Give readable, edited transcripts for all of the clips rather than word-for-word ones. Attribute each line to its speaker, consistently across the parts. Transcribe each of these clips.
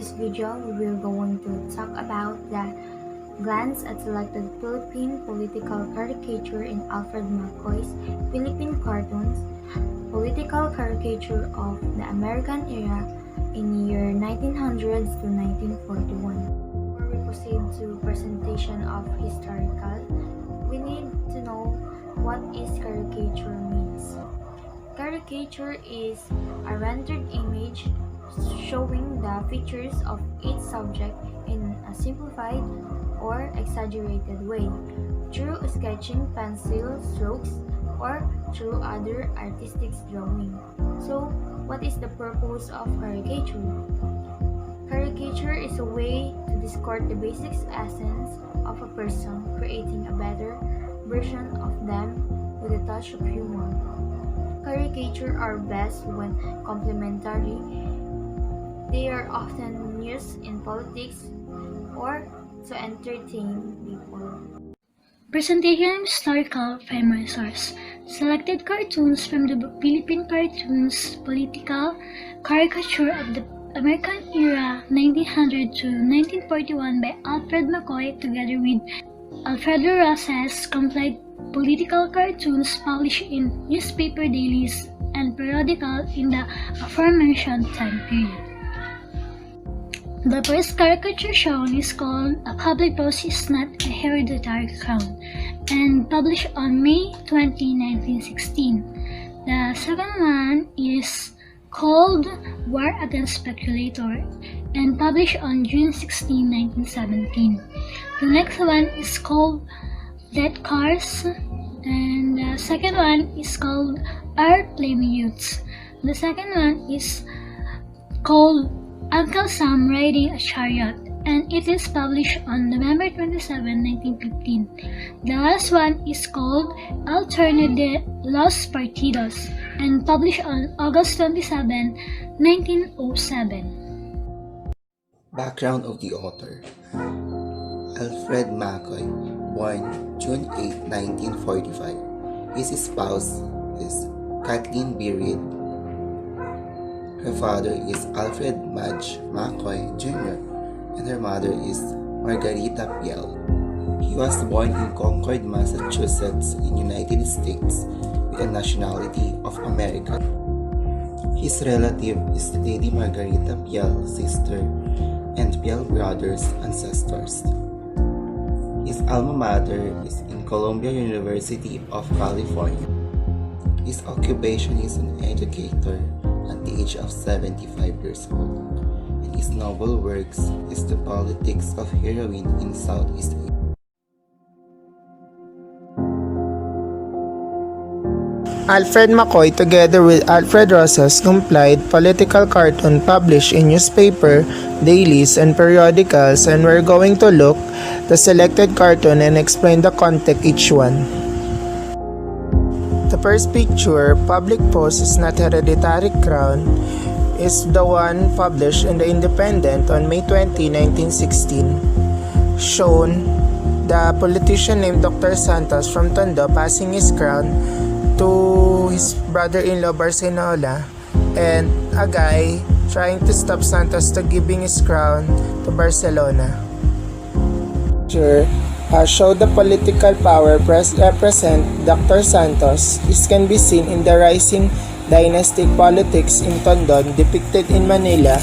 Speaker 1: this video, we will going to talk about the glance at selected Philippine political caricature in Alfred McCoy's Philippine cartoons, political caricature of the American era in year 1900s to 1941. Before we proceed to presentation of historical, we need to know what is caricature means. Caricature is a rendered image showing the features of each subject in a simplified or exaggerated way through sketching, pencil strokes, or through other artistic drawing. So, what is the purpose of caricature? Caricature is a way to discord the basic essence of a person, creating a better version of them with a touch of humor. Caricature are best when complementary. They are often used in politics or to entertain people.
Speaker 2: Presentation of historical primary source. Selected cartoons from the Philippine cartoons, political caricature of the American era 1900 to 1941 by Alfred McCoy together with Alfredo Rosas compiled political cartoons published in newspaper dailies and periodicals in the aforementioned time period. The first caricature shown is called A Public Post is Not a Hereditary Crown and published on May 20, 1916. The second one is called War Against Speculator and published on June 16, 1917. The next one is called Dead Cars and the second one is called Our Flaming Youths. The second one is called Uncle Sam Riding a Chariot and it is published on November 27, 1915. The last one is called Alternative Los Partidos and published on August 27, 1907.
Speaker 3: Background of the author. Alfred McCoy, born June 8, 1945. His spouse is Kathleen B. Reed. Her father is Alfred Madge McCoy Jr. and her mother is Margarita Piel. He was born in Concord, Massachusetts in United States with a nationality of American. His relative is Lady Margarita Piel, sister, and Piel brothers, ancestors. His alma mater is in Columbia University of California. His occupation is an educator at the age of 75 years old, and his novel works is The Politics of Heroin in Southeast Asia.
Speaker 4: Alfred McCoy together with Alfred Rosas compiled political cartoon published in newspaper, dailies, and periodicals, and we're going to look the selected cartoon and explain the context each one. The first picture, Public Post is Not Hereditary Crown, is the one published in the Independent on May 20, 1916. Shown the politician named Dr. Santos from Tondo passing his crown to his brother-in-law Barcenola, and a guy trying to stop Santos to giving his crown to Barcelona. Show the political power represent Dr. Santos. This can be seen in the rising dynastic politics in Tondo depicted in Manila.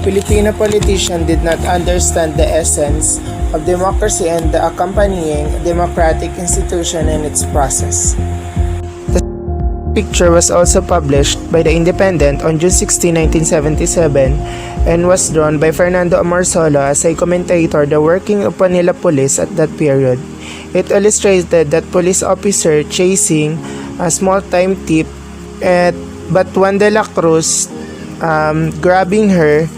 Speaker 4: Filipino politicians did not understand the essence of democracy and the accompanying democratic institution and its process. The picture was also published by The Independent on June 16, 1977 and was drawn by Fernando Amorsolo as a commentator the working of Manila police at that period. It illustrated that police officer chasing a small-time thief but Juan de la Cruz grabbing her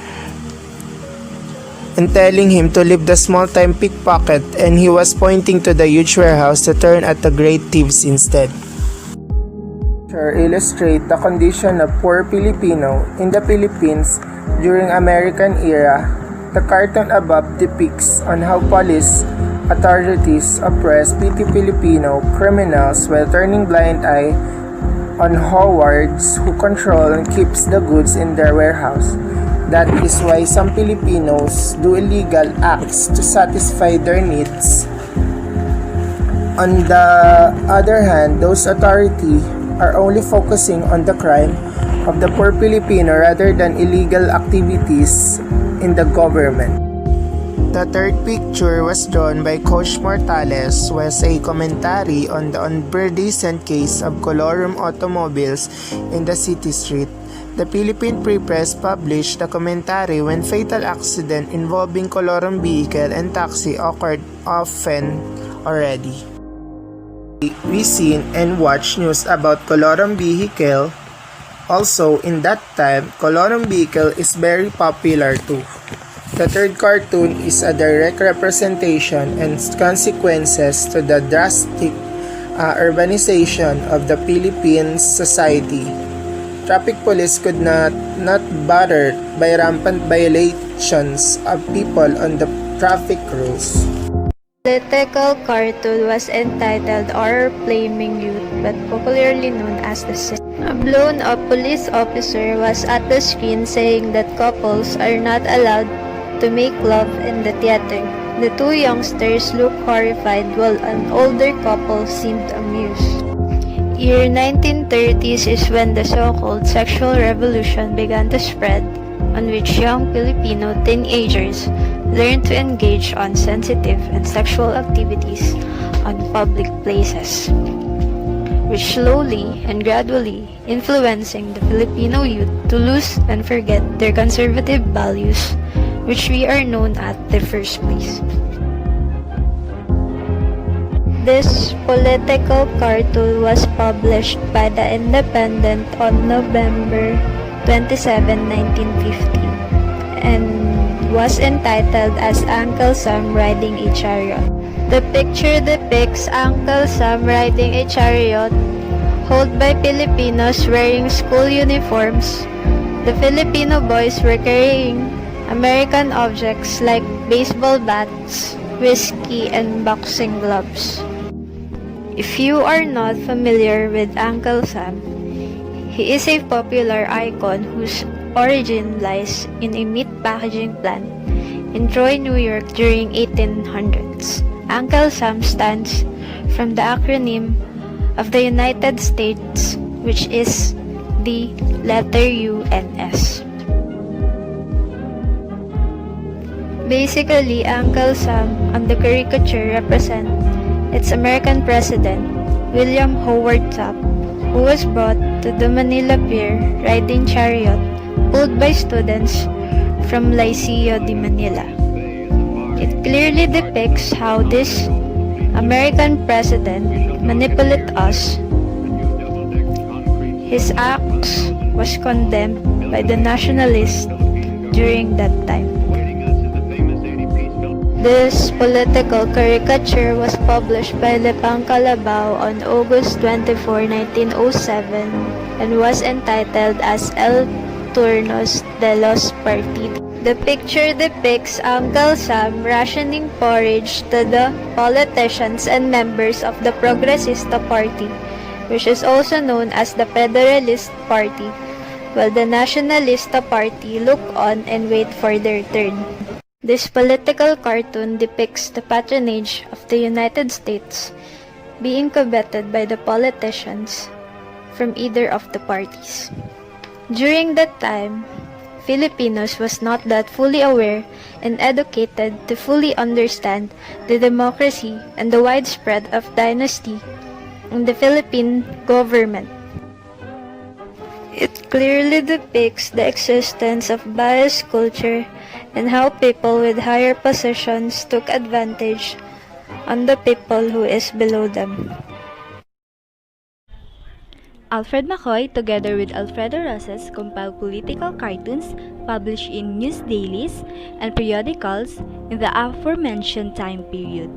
Speaker 4: and telling him to leave the small-time pickpocket, and he was pointing to the huge warehouse to turn at the great thieves instead. Illustrate the condition of poor Filipino in the Philippines during American era. The cartoon above depicts on how police authorities oppress petty Filipino criminals while turning blind eye on howards who control and keeps the goods in their warehouse. That is why some Filipinos do illegal acts to satisfy their needs. On the other hand, those authorities are only focusing on the crime of the poor Filipino rather than illegal activities in the government. The third picture was drawn by Coach Mortales, was a commentary on the unprecedent case of colorum automobiles in the city street. The Philippine Free Press published the commentary when fatal accident involving colorum vehicle and taxi occurred often already. We seen and watched news about colorum vehicle. Also, in that time, colorum vehicle is very popular too. The third cartoon is a direct representation and consequences to the drastic urbanization of the Philippine society. Traffic police could not bothered by rampant violations of people on the traffic rules.
Speaker 5: Political cartoon was entitled Our Flaming Youth, but popularly known as the Sin. A blown-up police officer was at the screen saying that couples are not allowed to make love in the theater. The two youngsters looked horrified while an older couple seemed amused. Year 1930s is when the so-called sexual revolution began to spread, on which young Filipino teenagers learned to engage on sensitive and sexual activities on public places, which slowly and gradually influencing the Filipino youth to lose and forget their conservative values, which we are known at the first place. This political cartoon was published by The Independent on November 27, 1950, and was entitled as Uncle Sam Riding a Chariot. The picture depicts Uncle Sam riding a chariot, hauled by Filipinos wearing school uniforms. The Filipino boys were carrying American objects like baseball bats, whiskey, and boxing gloves. If you are not familiar with Uncle Sam, he is a popular icon whose origin lies in a meat packaging plant in Troy, New York during 1800s. Uncle Sam stands from the acronym of the United States, which is the letter UNS. Basically, Uncle Sam on the caricature represents its American president, William Howard Taft, who was brought to the Manila Pier riding chariot pulled by students from Liceo de Manila. It clearly depicts how this American president manipulates us. His acts was condemned by the nationalists during that time. This political caricature was published by Lepang Calabao on August 24, 1907 and was entitled as El Turnos de los Partidos. The picture depicts Uncle Sam rationing porridge to the politicians and members of the Progresista Party, which is also known as the Federalist Party, while the Nacionalista Party look on and wait for their turn. This political cartoon depicts the patronage of the United States being coveted by the politicians from either of the parties. During that time, Filipinos was not that fully aware and educated to fully understand the democracy and the widespread of dynasty in the Philippine government. It clearly depicts the existence of biased culture and how people with higher positions took advantage on the people who is below them.
Speaker 6: Alfred McCoy, together with Alfredo Rosas, compiled political cartoons published in news dailies and periodicals in the aforementioned time period.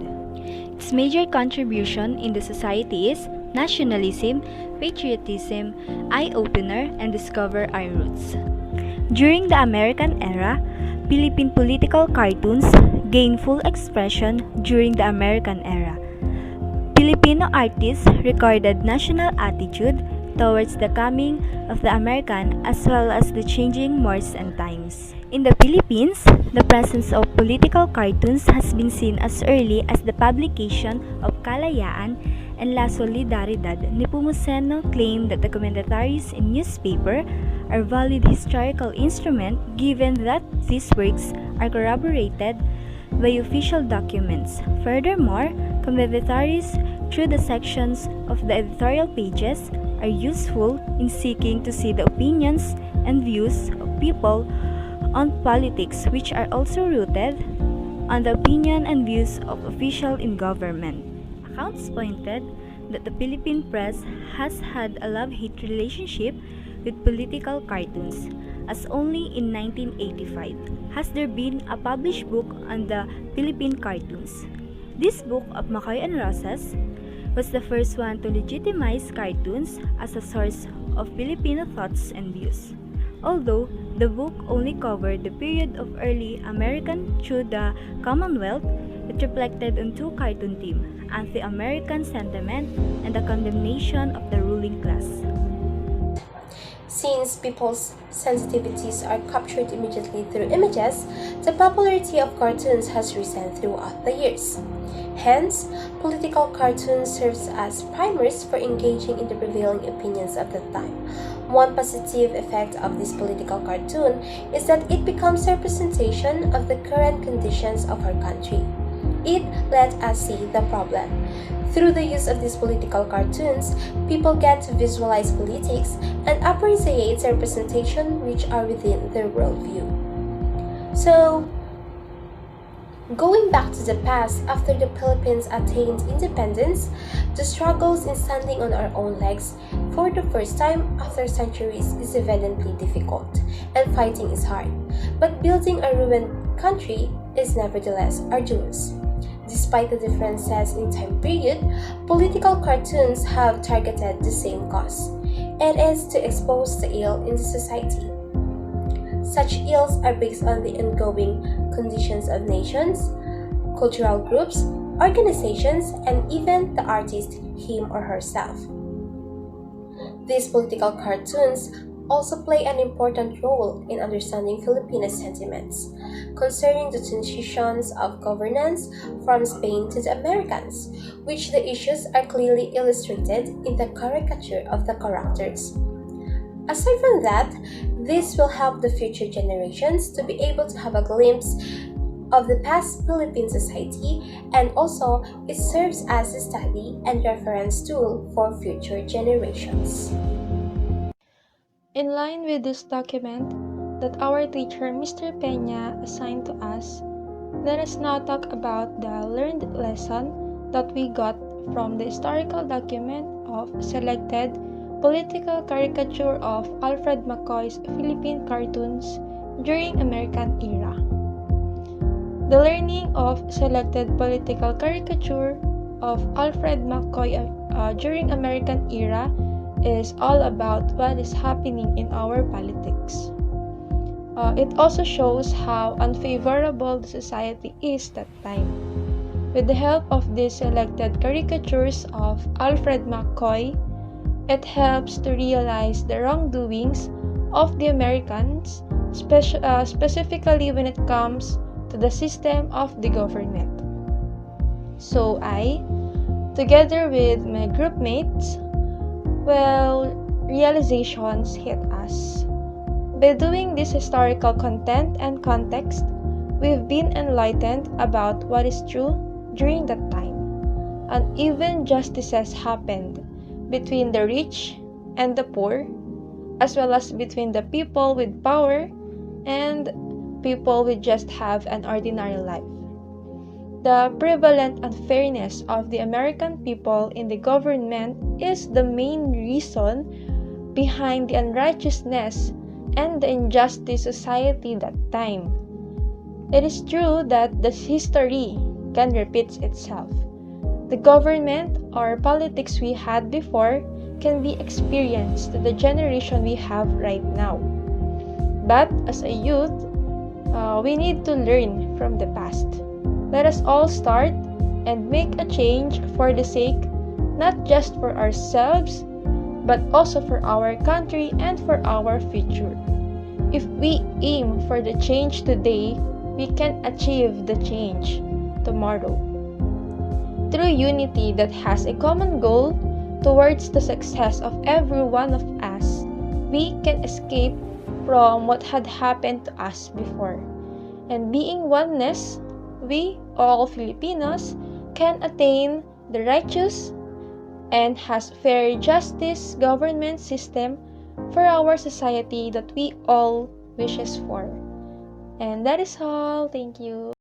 Speaker 6: Its major contribution in the society is nationalism, patriotism, eye-opener, and discover our roots. During the American era, Philippine political cartoons gained full expression during the American era. Filipino artists recorded national attitude towards the coming of the American as well as the changing mores and times. In the Philippines, the presence of political cartoons has been seen as early as the publication of Kalayaan and La Solidaridad. Nepomuceno claimed that the commentaries in newspaper are valid historical instrument given that these works are corroborated by official documents. Furthermore, commentaries through the sections of the editorial pages are useful in seeking to see the opinions and views of people on politics, which are also rooted on the opinion and views of officials in government. Accounts pointed that the Philippine press has had a love-hate relationship with political cartoons, as only in 1985 has there been a published book on the Philippine cartoons. This book of McCoy and Rosas was the first one to legitimize cartoons as a source of Filipino thoughts and views. Although the book only covered the period of early American through the Commonwealth, it reflected on two cartoon themes: anti-American sentiment and the condemnation of the ruling class.
Speaker 7: Since people's sensitivities are captured immediately through images, the popularity of cartoons has risen throughout the years. Hence, political cartoons serves as primers for engaging in the prevailing opinions of the time. One positive effect of this political cartoon is that it becomes a representation of the current conditions of our country. It let us see the problem. Through the use of these political cartoons, people get to visualize politics and appreciate the representation which are within their worldview. So, going back to the past, after the Philippines attained independence, the struggles in standing on our own legs for the first time after centuries is evidently difficult, and fighting is hard. But building a ruined country is nevertheless arduous. Despite the differences in time period, political cartoons have targeted the same cause. It is to expose the ill in the society. Such ills are based on the ongoing conditions of nations, cultural groups, organizations, and even the artist, him or herself. These political cartoons also play an important role in understanding Filipino sentiments concerning the transitions of governance from Spain to the Americans, which the issues are clearly illustrated in the caricature of the characters. Aside from that, this will help the future generations to be able to have a glimpse of the past Philippine society, and also it serves as a study and reference tool for future generations.
Speaker 8: In line with this document that our teacher Mr. Peña assigned to us, let us now talk about the learned lesson that we got from the historical document of selected political caricature of Alfred McCoy's Philippine cartoons during American era. The learning of selected political caricature of Alfred McCoy during American era is all about what is happening in our politics. It also shows how unfavorable the society is that time. With the help of these selected caricatures of Alfred McCoy, it helps to realize the wrongdoings of the Americans, specifically when it comes to the system of the government. So I, together with my group mates, realizations hit us. By doing this historical content and context, we've been enlightened about what is true during that time. Uneven justices happened between the rich and the poor, as well as between the people with power and people who just have an ordinary life. The prevalent unfairness of the American people in the government is the main reason behind the unrighteousness and the injustice society that time. It is true that the history can repeat itself. The government or politics we had before can be experienced to the generation we have right now. But as a youth, we need to learn from the past. Let us all start and make a change for the sake, not just for ourselves, but also for our country and for our future. If we aim for the change today, we can achieve the change tomorrow. Through unity that has a common goal towards the success of every one of us, we can escape from what had happened to us before. And being oneness, we, all Filipinos, can attain the righteous and has fair justice government system for our society that we all wishes for. And that is all. Thank you.